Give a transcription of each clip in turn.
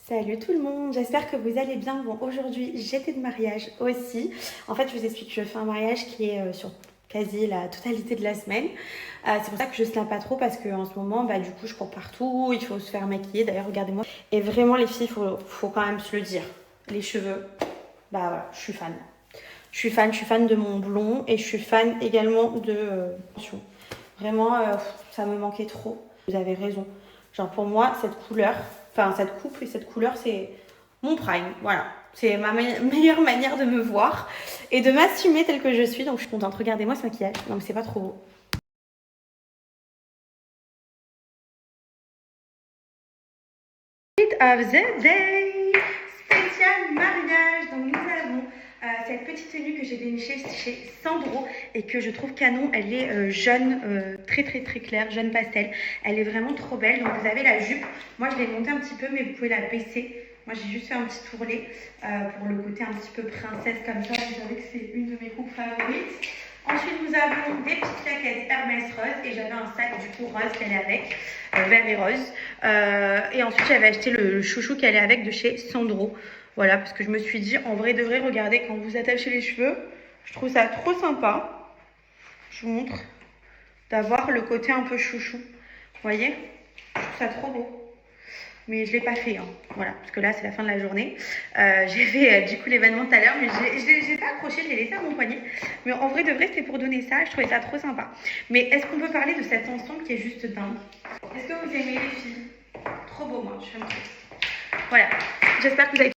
Salut tout le monde, j'espère que vous allez bien. Bon, aujourd'hui j'étais de mariage aussi. En fait, je vous explique, je fais un mariage qui est sur quasi la totalité de la semaine. C'est pour ça que je snap pas trop parce qu'en ce moment, du coup, je cours partout, il faut se faire maquiller. D'ailleurs, regardez-moi. Et vraiment, les filles, faut quand même se le dire. Les cheveux, voilà, je suis fan. Je suis fan de mon blond et je suis fan également de... Vraiment, ça me manquait trop. Vous avez raison. Genre pour moi, cette couleur, enfin cette coupe et cette couleur, c'est mon prime. Voilà. C'est ma meilleure manière de me voir et de m'assumer telle que je suis. Donc je suis contente. Regardez-moi ce maquillage. Non mais c'est pas trop beau. Of the day, spécial mariage. Donc nous avons cette petite tenue que j'ai dénichée chez Sandro et que je trouve canon. Elle est jaune, très très très claire, jaune pastel. Elle est vraiment trop belle. Donc vous avez la jupe. Moi je l'ai montée un petit peu, mais vous pouvez la baisser. Moi j'ai juste fait un petit tourlet pour le côté un petit peu princesse comme ça. Vous savez que c'est une de mes coupes favorites. Ensuite, nous avons des petites claquettes Hermès rose et j'avais un sac du coup rose qui allait avec, vert et rose. Et ensuite, j'avais acheté le chouchou qui allait avec de chez Sandro. Voilà, parce que je me suis dit, en vrai de vrai, regardez, quand vous attachez les cheveux, je trouve ça trop sympa. Je vous montre d'avoir le côté un peu chouchou. Vous voyez? Je trouve ça trop beau. Mais je ne l'ai pas fait, voilà, parce que là c'est la fin de la journée. J'ai fait du coup l'événement tout à l'heure, mais je l'ai pas accroché, je l'ai laissé à mon poignet. Mais en vrai de vrai, c'était pour donner ça, je trouvais ça trop sympa. Mais est-ce qu'on peut parler de cet ensemble qui est juste dingue? Est-ce que vous aimez les filles? Trop beau, moi, je suis un peu. Voilà, j'espère que vous avez...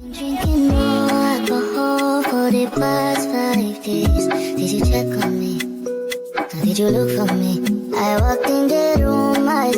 Been drinking more alcohol for the past 5 days. Did you check on me? Or did you look for me? I walked in the room, I...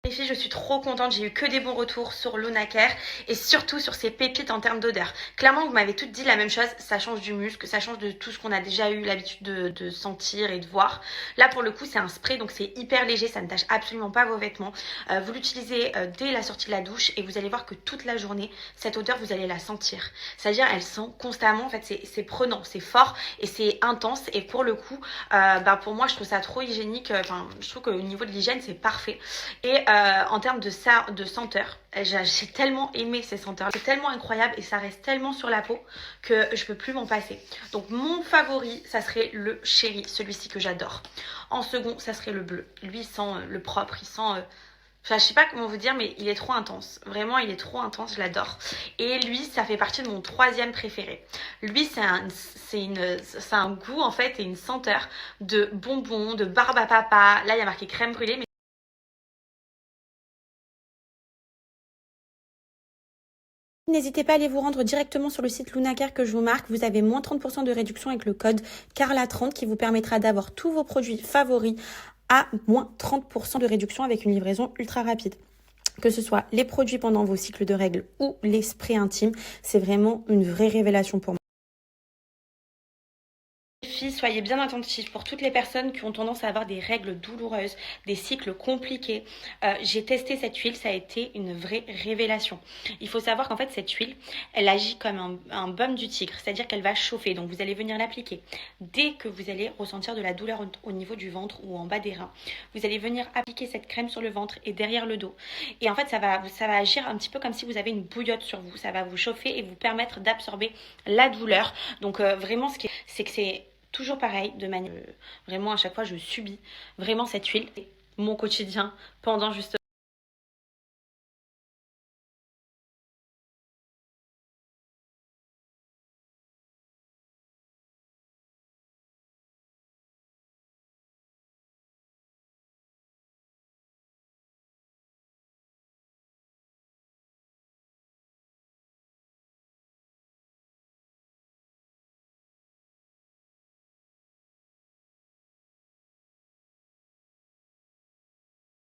Les filles, je suis trop contente, j'ai eu que des bons retours sur Luna Care et surtout sur ses pépites en termes d'odeur. Clairement, vous m'avez toutes dit la même chose, ça change du muscle, ça change de tout ce qu'on a déjà eu l'habitude de sentir et de voir. Là, pour le coup, c'est un spray, donc c'est hyper léger, ça ne tâche absolument pas vos vêtements. Vous l'utilisez dès la sortie de la douche et vous allez voir que toute la journée, cette odeur, vous allez la sentir. C'est-à-dire, elle sent constamment, en fait, c'est prenant, c'est fort et c'est intense. Et pour le coup, pour moi, je trouve ça trop hygiénique. Je trouve qu'au niveau de l'hygiène, c'est parfait. Et en termes de senteur, j'ai tellement aimé ces senteurs, c'est tellement incroyable et ça reste tellement sur la peau que je peux plus m'en passer. Donc mon favori, ça serait le chéri, celui-ci que j'adore. En second, ça serait le bleu. Lui, il sent le propre, il sent... je sais pas comment vous dire, mais il est trop intense. Vraiment, il est trop intense, je l'adore. Et lui, ça fait partie de mon troisième préféré. Lui, c'est un goût, en fait, et une senteur de bonbons, de barbe à papa. Là, il y a marqué crème brûlée, mais n'hésitez pas à aller vous rendre directement sur le site Lunacare que je vous marque. Vous avez moins 30% de réduction avec le code CARLA30 qui vous permettra d'avoir tous vos produits favoris à moins 30% de réduction avec une livraison ultra rapide. Que ce soit les produits pendant vos cycles de règles ou les sprays intimes, c'est vraiment une vraie révélation pour moi. Filles, soyez bien attentifs pour toutes les personnes qui ont tendance à avoir des règles douloureuses, des cycles compliqués. J'ai testé cette huile, ça a été une vraie révélation. Il faut savoir qu'en fait cette huile, elle agit comme un baume du tigre, c'est-à-dire qu'elle va chauffer. Donc vous allez venir l'appliquer. Dès que vous allez ressentir de la douleur au niveau du ventre ou en bas des reins, vous allez venir appliquer cette crème sur le ventre et derrière le dos. Et en fait ça va agir un petit peu comme si vous avez une bouillotte sur vous. Ça va vous chauffer et vous permettre d'absorber la douleur. Donc vraiment c'est que c'est toujours pareil, de manière vraiment à chaque fois je subis vraiment cette huile, mon quotidien pendant justement